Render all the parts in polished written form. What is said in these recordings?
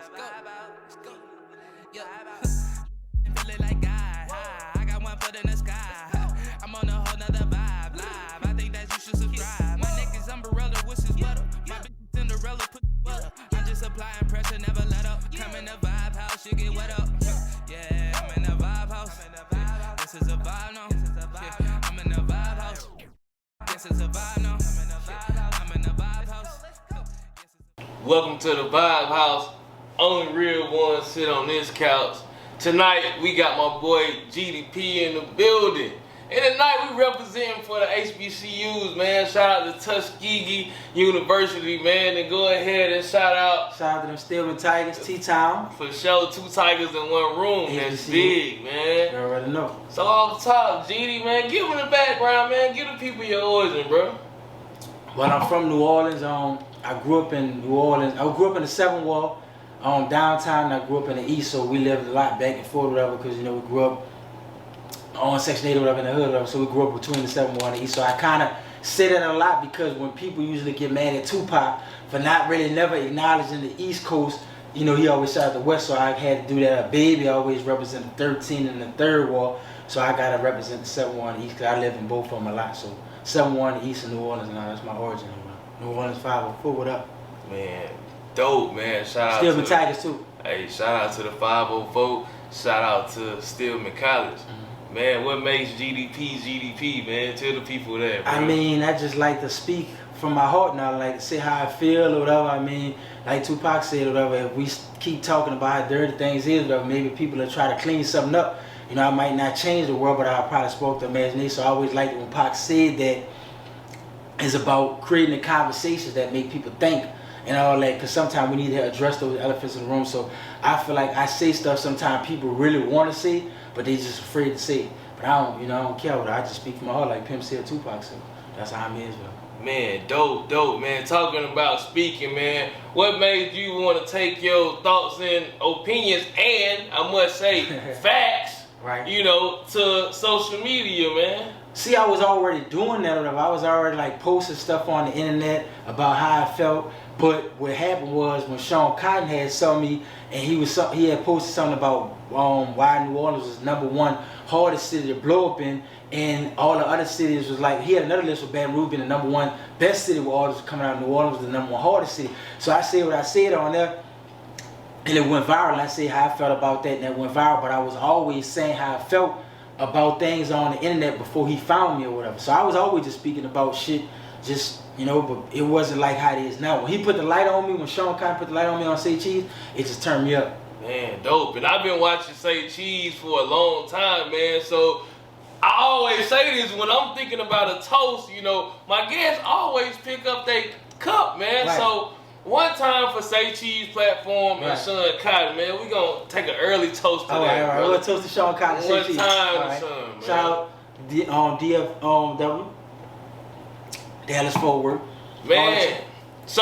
Let's go. Let's go. Yeah. Feeling like God. I got one foot in the sky. I'm on a whole nother vibe. Live. I think that you should subscribe. My neck is umbrella, which is butter. My bitch is Cinderella, put butter. I'm just applying pressure, never let up. Come in the vibe house, you get wet up. Yeah, I'm in the vibe house. This is a vibe now. Yeah, I'm in the vibe house. This is a vibe now. I'm in the vibe house. Welcome to the Vibe House. Only real ones sit on this couch. Tonight we got my boy Geedy P in the building. And tonight we representing for the HBCUs, man. Shout out to Tuskegee University, man. And go ahead and shout out to them Stillman Tigers, T-Town. For sure, 2 Tigers in 1 room. That's big, man. You already know. So off the top, Geedy, man, give me the background, man. Give the people your origin, bro. Well, I'm from New Orleans. I grew up in New Orleans. I grew up in the 7th Ward, downtown. And I grew up in the East, so we lived a lot back and forth, whatever. Because we grew up on Section 8 or whatever in the hood, whatever. So we grew up between the 7th Ward and the East. So I kind of say that a lot because when people usually get mad at Tupac for not really never acknowledging the East Coast, he always shot the West. So I had to do that. A baby, I always represent the 13 and the 3rd Ward. So I gotta represent the 7th Ward and the East because I lived in both of them a lot. So 7th Ward and the East of New Orleans, and that's my origin. New Orleans 504, what up? Man, dope, man. Shout out Stillman to Tigers too. Hey, shout out to the 504. Shout out to Stillman College. Man, what makes GDP, man? Tell the people that, bro. I just like to speak from my heart now, like to say how I feel or whatever. Like Tupac said or whatever, if we keep talking about how dirty things is, whatever, maybe people will try to clean something up. I might not change the world, but I probably spoke to imagination. So I always liked it when Pac said that it's about creating the conversations that make people think and all that, because sometimes we need to address those elephants in the room. So I feel like I say stuff sometimes people really want to say, but they just afraid to say it. But I don't care what I just speak from my heart like Pimp said Tupac, so that's how I'm is, bro. Man, dope, man. Talking about speaking, man, what made you want to take your thoughts and opinions and, I must say, facts, right? To social media, man? See, I was already doing that. I was already like posting stuff on the internet about how I felt. But what happened was when Sean Cotton had saw me and he had posted something about why New Orleans was #1 hardest city to blow up in, and all the other cities was like, he had another list with Baton Rouge being the #1 best city where artists were coming out of New Orleans was the #1 hardest city. So I said what I said on there, and it went viral. I said how I felt about that, and that went viral. But I was always saying how I felt about things on the internet before he found me or whatever. So I was always just speaking about shit, just, but it wasn't like how it is now. When he put the light on me, when Sean Cotton put the light on me on Saycheese, it just turned me up. Man, dope. And I've been watching Saycheese for a long time, man. So I always say this when I'm thinking about a toast, my guests always pick up their cup, man. Right. So one time for Saycheese platform and Sean Cotton, man, we gonna take an early toast to that. All right. We'll toast to Sean Cotton and Saycheese. One time to Sean, man. Shout out DFW, Dallas Fort Worth. Man. So,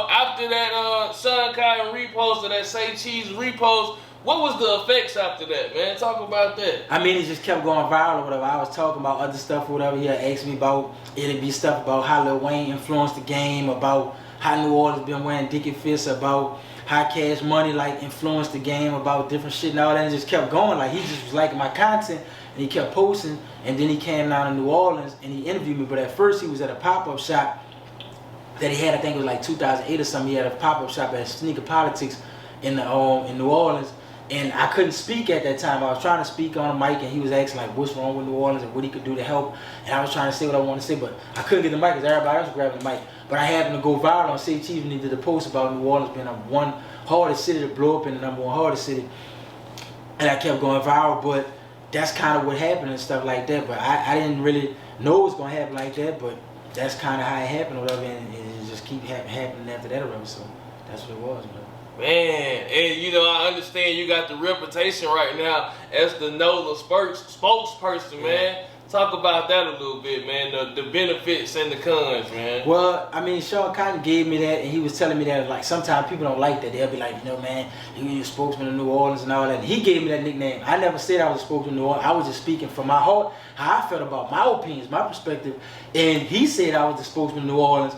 after that Sean Cotton repost or that Saycheese repost, what was the effects after that, man? Talk about that. It just kept going viral or whatever. I was talking about other stuff or whatever. He had asked me about, it'd be stuff about how Lil Wayne influenced the game, about how New Orleans been wearing Dickie Fists, about how Cash Money influenced the game, about different shit and all that. And it just kept going. He just was liking my content and he kept posting. And then he came down to New Orleans and he interviewed me. But at first he was at a pop-up shop that he had, I think it was 2008 or something. He had a pop-up shop at Sneaker Politics in New Orleans. And I couldn't speak at that time. I was trying to speak on a mic and he was asking what's wrong with New Orleans and what he could do to help. And I was trying to say what I wanted to say, but I couldn't get the mic because everybody else was grabbing the mic. But I happened to go viral on Saycheese when he did a post about New Orleans being #1 hardest city to blow up in, the #1 hardest city. And I kept going viral, but that's kind of what happened and stuff like that. But I didn't really know it was going to happen like that, but that's kind of how it happened or whatever, and it just keep happening after that or whatever. So that's what it was, man. Man, and I understand you got the reputation right now as the NOLA spokesperson, man. Talk about that a little bit, man, the benefits and the cons, man. Well, Sean Cotton gave me that, and he was telling me that, sometimes people don't like that. They'll be like, man, you're a spokesman of New Orleans and all that. And he gave me that nickname. I never said I was a spokesman of New Orleans. I was just speaking from my heart, how I felt about my opinions, my perspective. And he said I was the spokesman of New Orleans.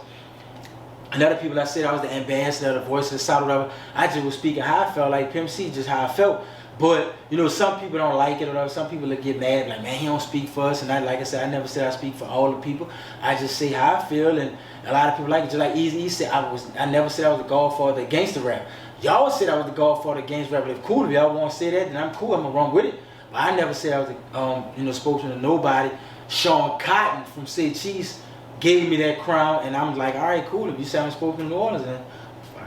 Another people I said I was the ambassador, the voice of the South, whatever. I just was speaking how I felt, like Pimp C, just how I felt. But, you know, some people don't like it or whatever. Some people will get mad, like, man, he don't speak for us. And like I said, I never said I speak for all the people. I just say how I feel, and a lot of people like it. Just like Eazy-E said, I never said I was the godfather of gangster rap. Y'all said I was the godfather of gangster rap. But if cool, if y'all want to say that, then I'm cool. I'm going to run with it. But I never said I was the, you know, spokesman of nobody. Sean Cotton from Saycheese gave me that crown, and I'm like, all right, cool. If you say I'm the spokesman of New Orleans, then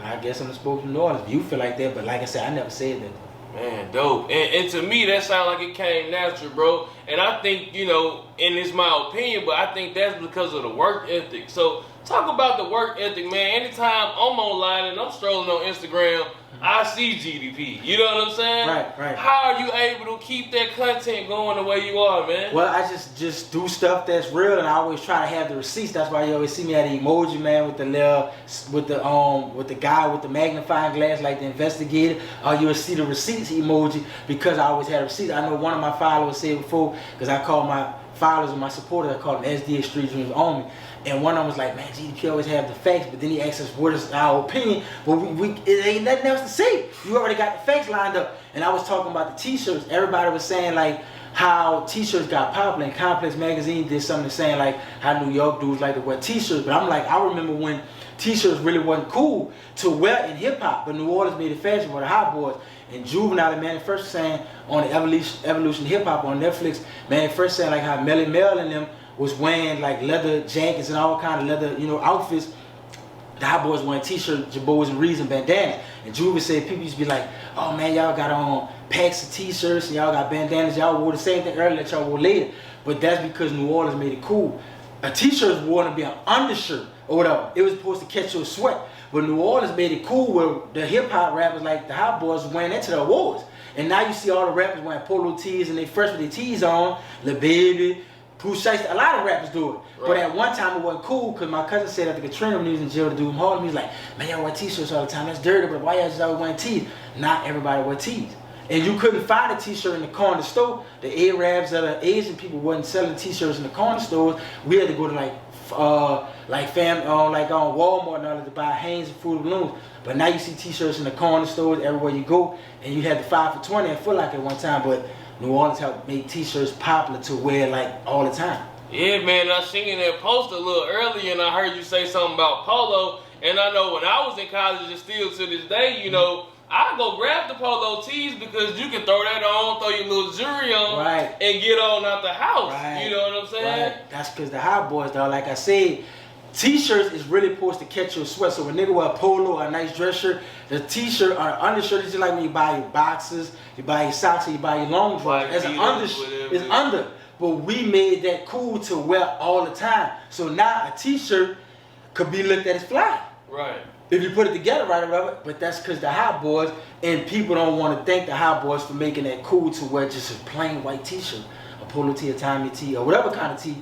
I guess I'm the spokesman of New Orleans. If you feel like that, but like I said, I never said that. Man, dope. And to me, that sounds like it came natural, bro. And I think, you know, and it's my opinion, but I think that's because of the work ethic. So talk about the work ethic, man. Anytime I'm online and I'm strolling on Instagram, I see GDP. You know what I'm saying? Right. How are you able to keep that content going the way you are, man? Well, I just do stuff that's real, and I always try to have the receipts. That's why you always see me at the emoji man with the guy with the magnifying glass, like the investigator. You'll see the receipts emoji because I always had receipts. I know one of my followers said before, because I call my followers and my supporters, I call them SDA Street Dreams on me. And one of them was like, man, GDP always have the facts, but then he asked us what is our opinion, but it ain't nothing else to say. You already got the facts lined up. And I was talking about the t-shirts. Everybody was saying like how t-shirts got popular, and Complex Magazine did something saying like how New York dudes like to wear t-shirts. But I'm like, I remember when t-shirts really wasn't cool to wear in hip-hop, but New Orleans made it fashion for the hot boys. And Juvenile and Manny First saying on the Evolution of Hip-Hop on Netflix, Manny First saying like how Melly Mel and them was wearing like leather jackets and all kind of leather, you know, outfits. The hot boys wearing t-shirts, jabos and reeds and bandanas. And Juve said people used to be like, oh man, y'all got on packs of t-shirts and y'all got bandanas. Y'all wore the same thing earlier that y'all wore later. But that's because New Orleans made it cool. A t-shirt was worn to be an undershirt or whatever. It was supposed to catch your sweat. But New Orleans made it cool where the hip-hop rappers like the hot boys was wearing that to the awards. And now you see all the rappers wearing polo tees and they fresh with their tees on. Lil Baby, Pooh Shiesty, a lot of rappers do it. Right. But at one time it wasn't cool because my cousin said after Katrina when he was in jail to do him Harlem, he was like, man, y'all wear t-shirts all the time. That's dirty, but why y'all just always wearing tees? Not everybody wear tees. And you couldn't find a t-shirt in the corner store. The Arabs or the Asian people wasn't selling t-shirts in the corner stores. We had to go to like on Walmart and all that to buy Hanes and Fruit Balloons. But now you see t-shirts in the corner stores everywhere you go, and you had the 5 for 20 at Foot Locker at one time. But New Orleans helped make t-shirts popular to wear like all the time. Yeah, man, I seen that post a little earlier, and I heard you say something about Polo. And I know when I was in college, and still to this day, you know, I go grab the Polo tees because you can throw that on, throw your little jewelry on, right, and get on out the house. Right. You know what I'm saying? Right. That's because the hot boys, though, like I said, t-shirts is really supposed to catch your sweat. So when nigga wear a polo or a nice dress shirt, the t-shirt or the undershirt is just like when you buy your boxes, you buy your socks, or you buy your long drawers. As an undershirt, it's under. But we made that cool to wear all the time. So now a t-shirt could be looked at as fly. Right. If you put it together right, Robert. But that's because the hot boys, and people don't want to thank the hot boys for making that cool to wear just a plain white t-shirt, a polo tee, a Tommy tee, or whatever kind of tee.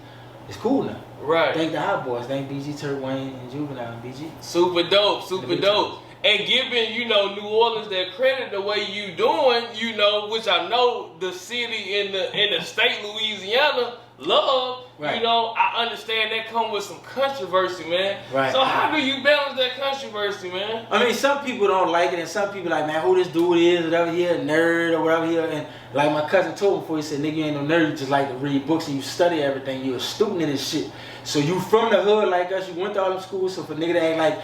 It's cool now. Right. Thank the hot boys. Thank BG, Turk Wayne, and Juvenile and BG. Super dope. Super dope. And giving, you know, New Orleans that credit the way you doing, you know, which I know the city in the state Louisiana love, right. You know, I understand that come with some controversy, man. Right. So how do you balance that controversy, man? I mean, some people don't like it, and some people like, man, who this dude is, whatever he a nerd or whatever he is. And like my cousin told me before, he said, nigga, you ain't no nerd, you just like to read books and you study everything. You a student in this shit. So you from the hood like us, you went to all them schools, so for nigga that ain't like,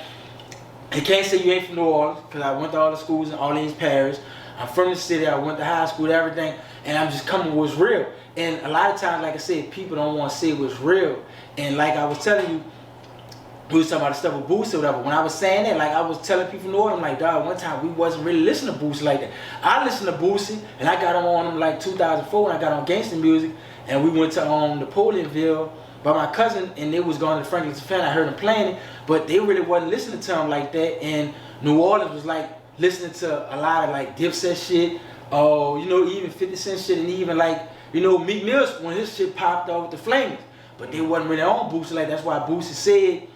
he can't say you ain't from New Orleans, because I went to all the schools in Orleans Parish. I'm from the city, I went to high school, everything, and I'm just coming with what's real. And a lot of times, like I said, people don't want to say what's real. And like I was telling you, we was talking about the stuff with Boosie or whatever. When I was saying that, like I was telling people in New Orleans, like, dog, one time we wasn't really listening to Boosie like that. I listened to Boosie, and I got on him like 2004 when I got on gangster music, and we went to Napoleonville by my cousin, and they was going to Franklin's fan. I heard them playing it, but they really wasn't listening to him like that. And New Orleans was like listening to a lot of like Dipset shit, you know, even 50 Cent shit, and even like, you know, Meek Mill's when his shit popped off with the Flames. But they wasn't really on Boosie like that. That's why Boosie said,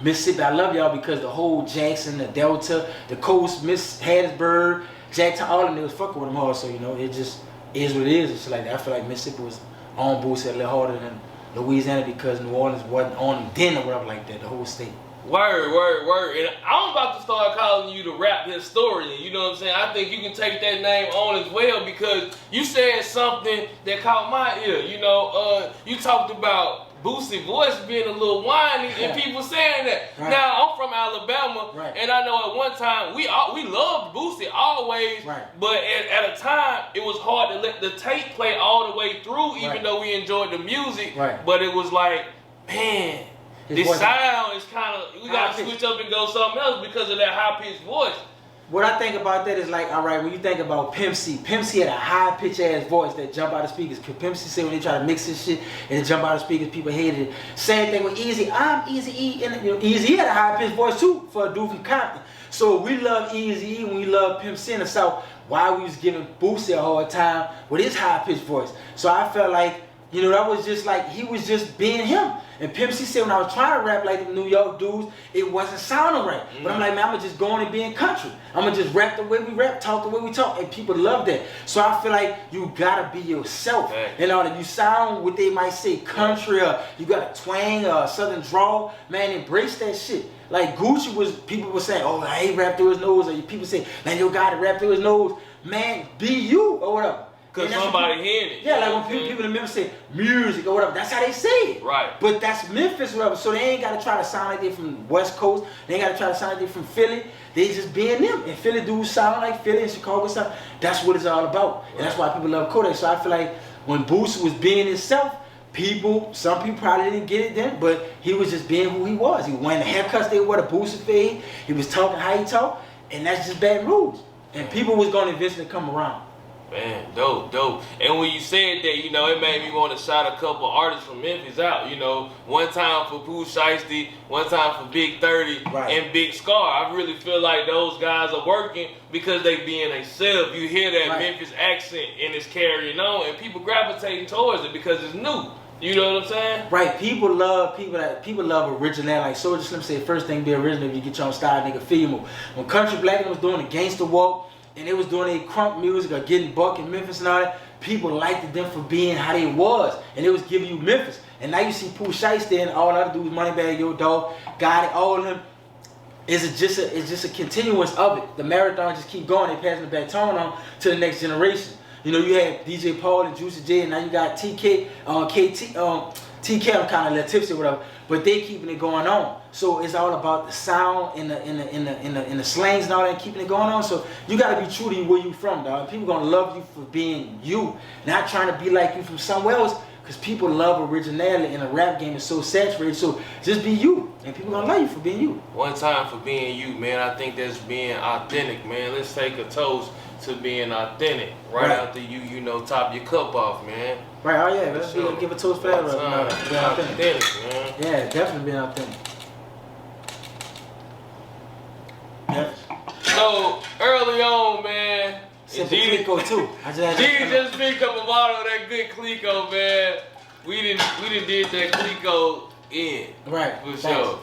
Mississippi, I love y'all, because the whole Jackson, the Delta, the coast, Miss Hattiesburg, Jackson, all of them, they was fucking with them hard. So, you know, it just is what it is. It's like that. I feel like Mississippi was on Boosie a little harder than Louisiana because New Orleans wasn't on them then or whatever like that, the whole state. Word. And I'm about to start calling you the rap historian. You know what I'm saying? I think you can take that name on as well because you said something that caught my ear. You know, you talked about Boosie voice being a little whiny and people saying that. Right. Now I'm from Alabama, and I know at one time we loved Boosie always, but at a time it was hard to let the tape play all the way through, even though we enjoyed the music. But it was like, man, this sound is kind of, we gotta switch up and go something else because of that high pitched voice. What I think about that is like, all right, when you think about Pimp C had a high pitch ass voice that jump out of speakers. Pimp C said when they try to mix this shit and it jump out of speakers, people hated it. Same thing with Easy. I'm Easy E, and you know, Easy had a high pitched voice too for a dude from Compton. So we love Easy E when we love Pimp C in the South. Why we was giving Boosie a hard time with his high pitched voice? So I felt like, you know, that was just like, he was just being him. And Pimp C said when I was trying to rap like the New York dudes, it wasn't sounding right. But I'm like, man, I'm going to just go on and be in country. I'm going to just rap the way we rap, talk the way we talk. And people love that. So I feel like you got to be yourself. And all that you sound what they might say country, or you got a twang or a southern drawl. Man, embrace that shit. Like Gucci was, people were saying, oh, I ain't rap through his nose. Or people say, man, your guy to rap through his nose. Man, be you or whatever. Because somebody hearing it. Yeah, like when people in Memphis say music or whatever, that's how they say it. Right. But that's Memphis or whatever. So they ain't got to try to sound like they from West Coast. They ain't got to try to sound like they from Philly. They just being them. And Philly dudes sound like Philly and Chicago sound. That's what it's all about. And that's why people love Kodak. So I feel like when Boosie was being himself, some people probably didn't get it then, but he was just being who he was. He was wearing the haircuts they wore, the Boosie fade. He was talking how he talked. And that's just bad rules. And people was going to eventually come around. Man, dope. And when you said that, you know, it made me want to shout a couple artists from Memphis out. You know, one time for Pooh Shiesty, one time for Big 30, and Big Scar. I really feel like those guys are working because they being themselves. You hear that Memphis accent and it's carrying on, and people gravitating towards it because it's new. You know what I'm saying? Right. People love originality. Like Soulja Slim said, first thing be original if you get your own style, nigga, feel you more. When Country Black was doing the gangster walk, and they was doing a crunk music or getting buck in Memphis and all that, people liked them for being how they was. And it was giving you Memphis. And now you see Pooh Shiesty and all the other dudes, Moneybag, Yo Dog, Got It, all of them. It's just a continuance of it. The marathon just keep going. They passing the baton on to the next generation. You know, you had DJ Paul and Juicy J, and now you got TK, TK, I'm kind of a little tipsy or whatever, but they keeping it going on. So it's all about the sound and the slangs and all that, keeping it going on. So you gotta be true to where you from, dog. People gonna love you for being you, not trying to be like you from somewhere else. Because people love originality, and the rap game is so saturated. So just be you, and people gonna love you for being you. One time for being you, man. I think that's being authentic, man. Let's take a toast to being authentic. Right after you know, top your cup off, man. Right, oh yeah, let's give a toast for that. Being authentic, man. Yeah, definitely being authentic. Yep. So early on, man. Geedy too. Geedy just picked up a bottle of that good Clico, man. We didn't did that Clico in. Right. For sure.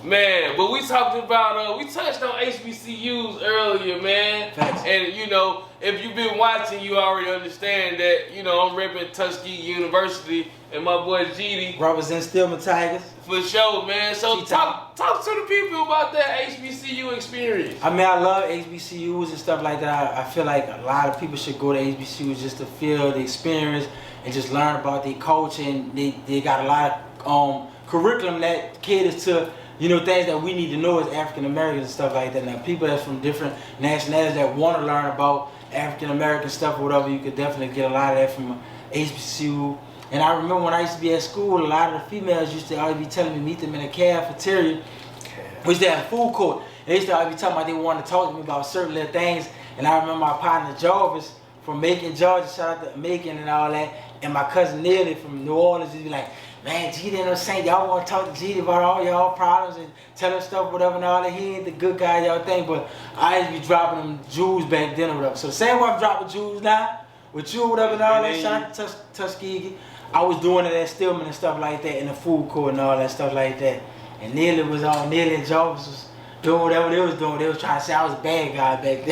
Man, but we talked about, we touched on HBCUs earlier, man. Thanks. And, you know, if you've been watching, you already understand that, you know, I'm repping Tuskegee University and my boy Geedy. Represent Stillman Tigers. For sure, man. So talk to the people about that HBCU experience. I mean, I love HBCUs and stuff like that. I feel like a lot of people should go to HBCUs just to feel the experience and just learn about their culture. And they got a lot of curriculum that caters to, you know, things that we need to know as African Americans and stuff like that. Now, people that's from different nationalities that want to learn about African American stuff or whatever, you could definitely get a lot of that from HBCU. And I remember when I used to be at school, a lot of the females used to always be telling me meet them in a cafeteria, which they had a food court. They used to always be talking about they wanted to talk to me about certain little things. And I remember my partner Jarvis from Macon, Georgia, shout out to Macon and all that, and my cousin Neely from New Orleans used to be like, man, Geedy and I'm saying y'all want to talk to Geedy about all y'all problems and tell him stuff, whatever and all that. He ain't the good guy y'all think, but I used to be dropping them Jews back then or whatever. So the same way I'm dropping Jews now, with you or whatever and all that, shout out to Tuskegee. I was doing it at Stillman and stuff like that in the food court and all that stuff like that. And Neely and Jarvis was doing whatever they was doing. They was trying to say I was a bad guy back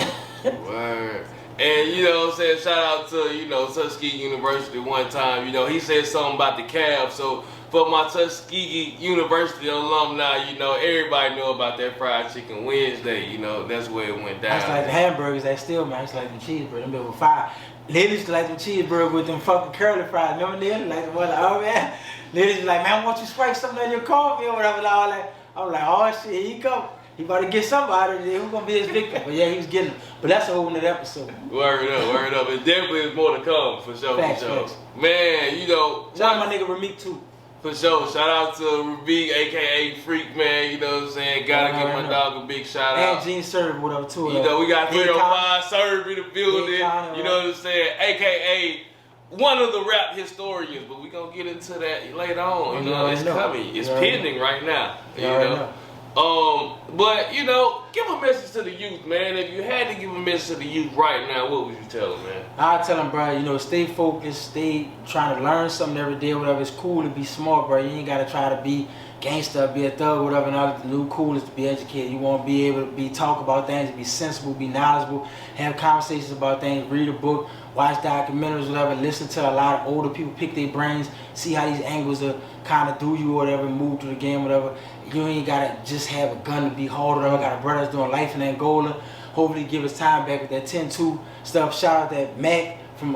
then. Word. And you know what I'm saying, shout out to, you know, Tuskegee University one time, you know, he said something about the Cavs. So for my Tuskegee University alumni, you know, everybody know about that fried chicken Wednesday. You know, that's where it went down. That's like the hamburgers that still, man. It's like the cheeseburgers. Them with fire. Ladies like them cheeseburgers with them fucking curly fries. Remember them? Like the one, oh man. Ladies be like, man, why don't you spray something in your coffee or whatever? And all that. I'm like, oh shit, here he come. He about to get somebody there. Who's gonna be his victim? But yeah, he was getting him. But that's a whole nother episode. Word up. It definitely is more to come, for sure, Facts, for sure. facts. Man, you know. Shout out my nigga Ramik too. For sure. Shout out to Rabik, aka Freak, man. You know what I'm saying? Gotta give my dog a big shout out. And Gene Serve, whatever too. You know, we got 305 Serve in the building. You know what I'm saying? AKA one of the rap historians, but we gonna get into that later on. You know, it's coming. It's pending right now. You know. But you know, give a message to the youth, man. If you had to give a message to the youth right now, what would you tell them, man? I tell them, bro, you know, stay focused, stay trying to learn something every day, whatever. It's cool to be smart, bro. You ain't gotta try to be gangster, be a thug, whatever. And all the new cool is to be educated. You want to be able to talk about things, be sensible, be knowledgeable, have conversations about things, read a book, watch documentaries, whatever. Listen to a lot of older people, pick their brains, see how these angles are kind of do you, or whatever, move through the game, whatever. You ain't gotta just have a gun to be hauled. I got a brother that's doing life in Angola. Hopefully give his time back with that 10-2 stuff. Shout out that Mac from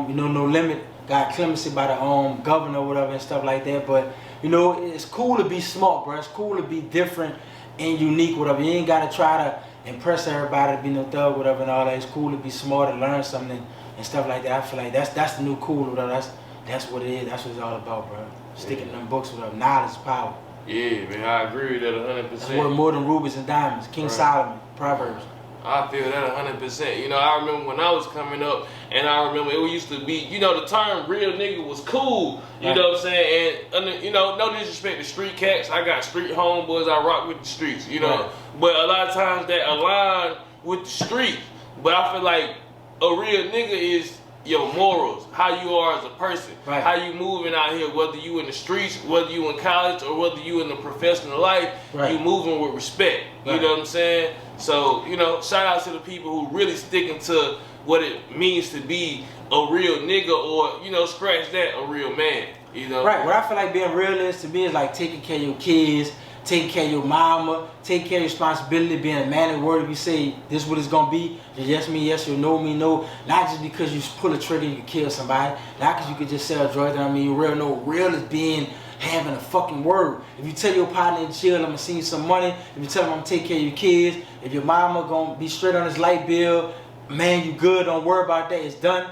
you know, No Limit got clemency by the governor or whatever and stuff like that. But you know, it's cool to be smart, bro. It's cool to be different and unique, whatever. You ain't gotta try to impress everybody to be no thug, whatever, and all that. It's cool to be smart and learn something and stuff like that. I feel like that's the new cool, whatever. That's what it is. That's what it's all about, bro. Sticking in them books, whatever. Knowledge is power. Yeah, man, I agree with that 100%. It's worth more than rubies and diamonds. King Solomon, Proverbs. I feel that 100%. You know, I remember when I was coming up, and I remember it used to be, you know, the term real nigga was cool. You know what I'm saying? And, you know, no disrespect to street cats. I got street homeboys. I rock with the streets, you know. Right. But a lot of times that align with the streets. But I feel like a real nigga is your morals, how you are as a person, right. How you moving out here, whether you in the streets, whether you in college, or whether you in the professional life, right. You moving with respect. Right. You know what I'm saying? So, you know, shout out to the people who really sticking to what it means to be a real nigga, or, you know, scratch that, a real man. You know? Right, what I feel like being real is to me is like taking care of your kids, taking care of your mama, taking care of your responsibility, being a man of the word. If you say this is what it's gonna be, yes me, yes, or no me, no. Not just because you pull a trigger and you can kill somebody, not because you could just sell drugs. I mean, real, no, real is being having a fucking word. If you tell your partner to chill, I'm gonna send you some money. If you tell them I'm gonna take care of your kids, if your mama gonna be straight on this light bill, man, you good, don't worry about that, it's done.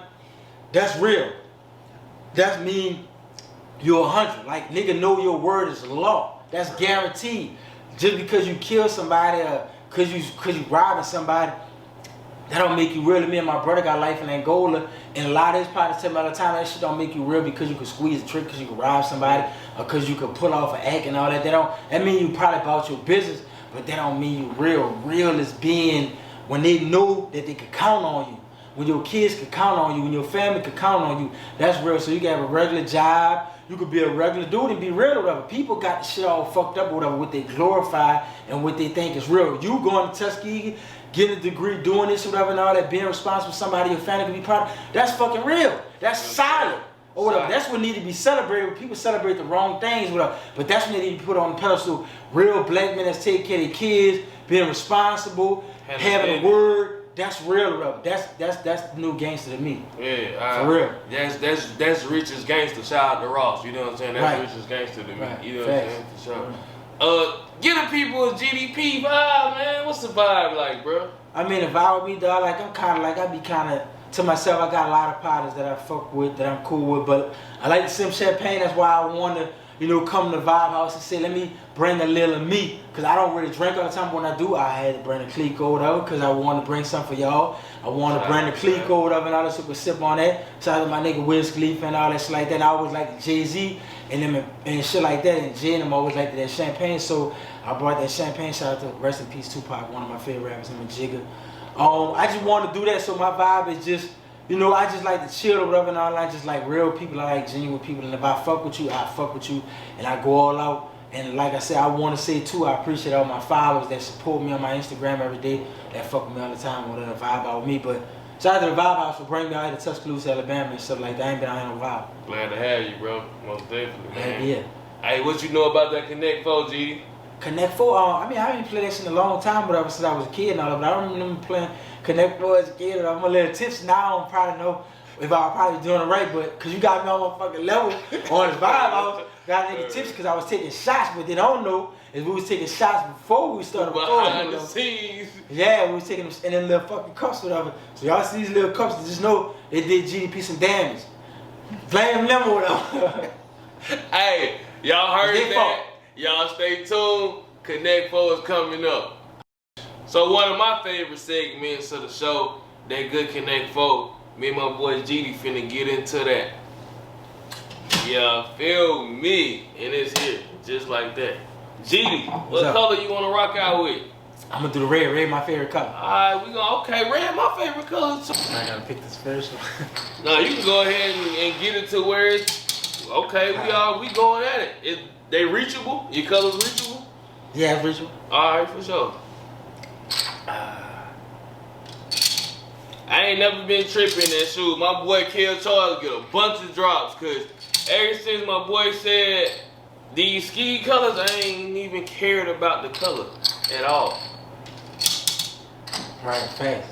That's real. That mean you're 100. Like, nigga, know your word is law. That's guaranteed. Just because you kill somebody or cause you robbing somebody, that don't make you real. Me and my brother got life in Angola, and a lot of his partners tell me all the time that shit don't make you real because you can squeeze a trick, because you can rob somebody, or because you can pull off an act and all that. That mean you probably about your business, but that don't mean you real. Real is being when they know that they can count on you. When your kids can count on you, when your family can count on you, that's real. So you can have a regular job, you could be a regular dude and be real or whatever. People got the shit all fucked up or whatever, what they glorify and what they think is real. You going to Tuskegee, getting a degree, doing this or whatever and all that, being responsible for somebody your family can be proud of, that's fucking real. That's solid. Or whatever. That's what need to be celebrated. People celebrate the wrong things, whatever. But that's what they need to put on the pedestal. Real black men that's taking care of their kids, being responsible, having a word. That's real, bro. That's the new gangster to me. Yeah, for real. That's richest gangster. Shout out to Ross. You know what I'm saying? That's right. Richest gangster to me. Right. You know what I'm saying? For sure. Give the people a Geedy P vibe, man. What's the vibe like, bro? I mean, the vibe with me, dog. Like I be kind of to myself. I got a lot of partners that I fuck with, that I'm cool with, but I like to sip champagne. That's why I want to, you know, come to the Vibe House and say, let me bring a little of me. Because I don't really drink all the time. But when I do, I had to bring a clique or whatever, because I want to bring something for y'all. I want to bring the clique or whatever and all that, so we could sip on that. Shout out to my nigga Wiz Khalifa and all that shit like that. And I always like Jay-Z and them and shit like that. And Jay and them always liked that champagne. So I brought that champagne. Shout out to rest in peace Tupac, one of my favorite rappers, him and Jigga. I just want to do that, so my vibe is just, you know, I just like to chill or whatever and all that. I just like real people. I like genuine people. And if I fuck with you, I fuck with you. And I go all out. And like I said, I want to say too, I appreciate all my followers that support me on my Instagram every day, that fuck with me all the time, or that vibe out with me. But shout out to the Vibe House for bringing me out to Tuscaloosa, Alabama and stuff like that. I ain't been out here in a while. Glad to have you, bro. Most definitely, man. Yeah. Hey, what you know about that Connect 4, Geedy? Connect 4, I mean, I haven't played that shit in a long time, but ever since I was a kid and all that, but I don't remember playing Connect 4 as a kid. I'm a little tipsy now, I don't probably know if I was probably doing it right, but because you got me on my fucking level on the vibe, I got nigga tipsy because I was taking shots, but they don't know is we was taking shots before we started behind the scenes. Yeah, we was taking them in them little fucking cups or whatever. So y'all see these little cups, just know they did GDP some damage. Blame them or whatever. Hey, y'all heard that? Y'all stay tuned. Connect 4 is coming up. So one of my favorite segments of the show, that good Connect 4, me and my boy Geedy finna get into that. Yeah, feel me? And it's here, just like that. Geedy, what color you wanna rock out with? I'm gonna do the red. Red my favorite color. Alright, we gonna, okay, red my favorite color too. I gotta pick this first one. No, you can go ahead and get it to where it's, okay, we going at it. They reachable? Your colors reachable? Yeah, it's reachable. Alright, for sure. I ain't never been tripping that shoot. My boy Kill Charles get a bunch of drops, cause ever since my boy said these ski colors, I ain't even cared about the color at all. Right, fast.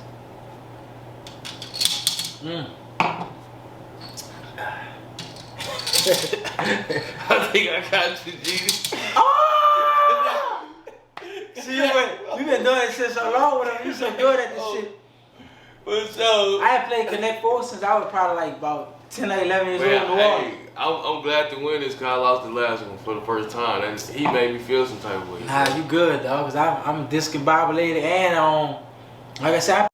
I think I got you, Geedy. Oh! See, we been doing this shit so long with him. You so good at this shit. What's up? I had played Connect 4 since I was probably like about 10 or 11 years old in the hey, I'm glad to win this because I lost the last one for the first time, and he made me feel some type of way. Nah, you good, dog, because I'm discombobulated and, like I said,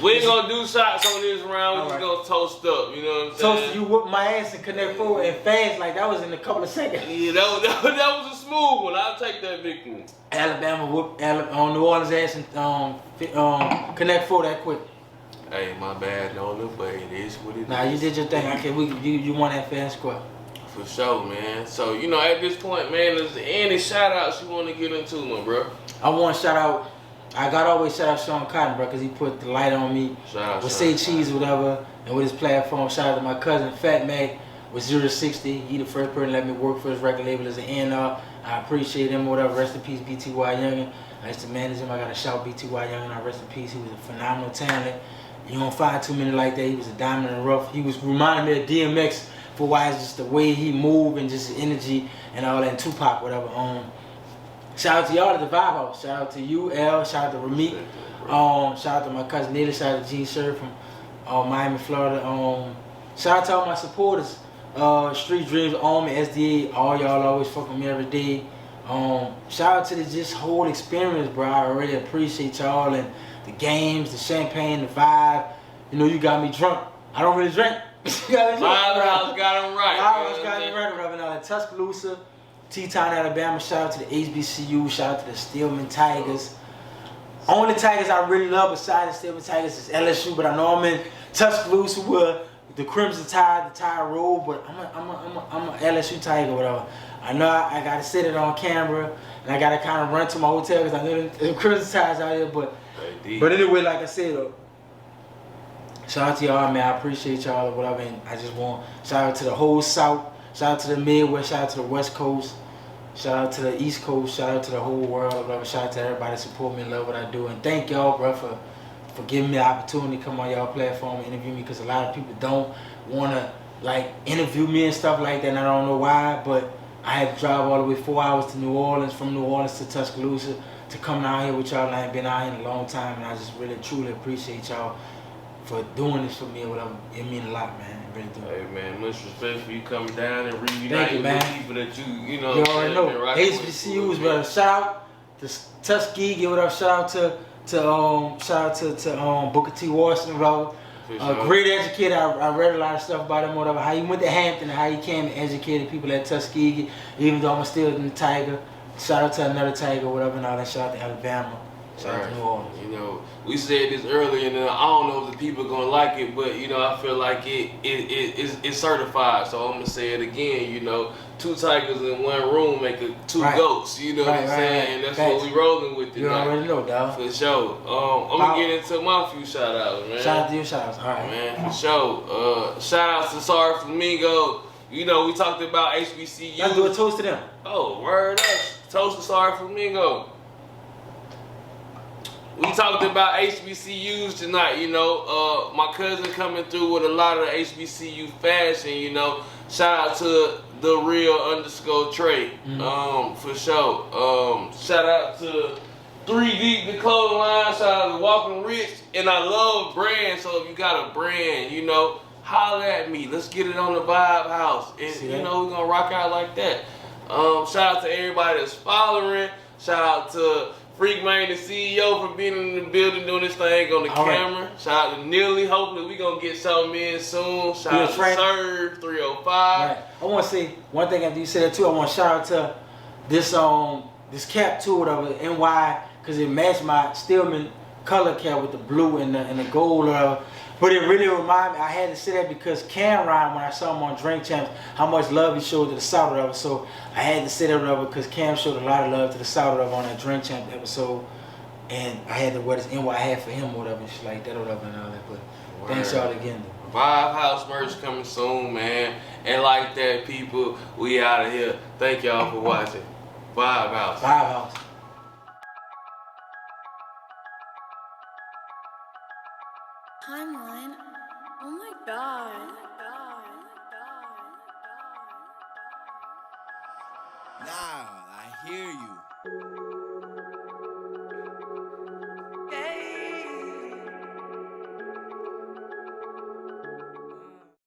we ain't gonna do shots on this round. We just gonna toast up. You know what I'm saying? Toast, you whooped my ass in Connect 4 and fast like that was in a couple of seconds. Yeah, that was a smooth one. I'll take that victory. Alabama whooped New Orleans ass in Connect 4 that quick. Hey, my bad, no, but it is what it is. Nah, you did your thing. Okay, you won that fast squad. For sure, man. So, you know, at this point, man, is there any shout outs you want to get into, my bro? I want to shout out. I got always shout out Sean Cotton, bro, because he put the light on me with Saycheese or whatever, and with his platform. Shout out to my cousin Fat Mac with 060. He the first person to let me work for his record label as an A&R. I appreciate him or whatever. Rest in peace, BTY Youngin. I used to manage him. I got to shout BTY Youngin. I rest in peace. He was a phenomenal talent. You don't find too many like that. He was a diamond in the rough. He was reminding me of DMX for why it's just the way he moved and just his energy and all that, and Tupac, whatever. Shout out to y'all at the Vibe House. Shout out to you, L. Shout out to Ramit. Shout out to my cousin Nita. Shout out to G Sir from Miami, Florida. Shout out to all my supporters. Street Dreams, Army, SDA. All y'all always fucking me every day. Shout out to the just whole experience, bro. I really appreciate y'all and the games, the champagne, the vibe. You know, you got me drunk. I don't really drink. Vibe House got him right. Vibe House got him right. We're having out in Tuscaloosa, T-Town, Alabama. Shout out to the HBCUs. Shout out to the Stillman Tigers. Only Tigers I really love besides the Stillman Tigers is LSU, but I know I'm in Tuscaloosa where the Crimson Tide, the Tide roll, but I'm a LSU Tiger or whatever. I know I gotta sit it on camera and I gotta kind of run to my hotel because I know the Crimson Tide's out here, but anyway, like I said, shout out to y'all, man. I appreciate y'all or whatever, and I just want shout out to the whole South, shout out to the Midwest, shout out to the West Coast, shout out to the East Coast, shout out to the whole world, or whatever. Shout out to everybody that support me and love what I do, and thank y'all, bro, for giving me the opportunity to come on y'all platform and interview me, because a lot of people don't want to like interview me and stuff like that, and I don't know why, but I had to drive all the way 4 hours to New Orleans, from New Orleans to Tuscaloosa, to come down here with y'all, and I ain't been out here in a long time, and I just really truly appreciate y'all for doing this for me or whatever. It means a lot, man. It really do. Hey man, much respect for you coming down and reuniting with people that you know. You already know. HBCUs, brother. Shout out to Tuskegee, what up? Shout out to Booker T. Washington, brother. Great educator. I read a lot of stuff about him, whatever. How he went to Hampton and how he came and educated people at Tuskegee, even though I'm still in the Tiger. Shout out to another Tiger, whatever, and all that. Shout out to Alabama. Shout out to New Orleans. You know, we said this earlier, and I don't know if the people are gonna like it, but you know, I feel like it's certified. So I'm gonna say it again. You know, 2 Tigers in one room make 2 goats. You know what I'm saying? That's what we rolling with tonight. You already know, dog. For sure. I'm gonna get into my few shout outs, man. Shout out to your shout outs. All right, man. For sure. Shout outs to Sorry Flamingo. You know, we talked about HBCUs. Let's do a toast to them. Oh, word up. Toast to Sorry Flamingo. We talked about HBCUs tonight, you know. My cousin coming through with a lot of HBCU fashion, you know. Shout out to the real _ Trey, for sure. Shout out to 3 Deep, the clothing line. Shout out to Walking Rich. And I love brands, so if you got a brand, you know, holler at me. Let's get it on the Vibe House. And, you know, we're going to rock out like that. Shout out to everybody that's following. Shout out to Freak Man, the CEO, for being in the building doing this thing on the camera. Right. Shout out to Neely. Hopefully we gonna get something in soon. Shout out to Serve 305. Right. I want to say one thing after you said that too. I want to shout out to this this cap too, whatever NY, because it matched my Stillman color cap with the blue and the gold. But it really reminded me. I had to say that because Cameron, when I saw him on Drink Champs, how much love he showed to the South of it. So I had to say that whatever because Cam showed a lot of love to the South of on that Drink Champs episode, and I had to wear this NY hat for him, whatever, and shit like that, whatever, and all that. But thanks y'all again. Vibe House merch coming soon, man. And like that, people, we out of here. Thank y'all for watching. Vibe House. Vibe House. Timeline. Oh my god. Now I hear you.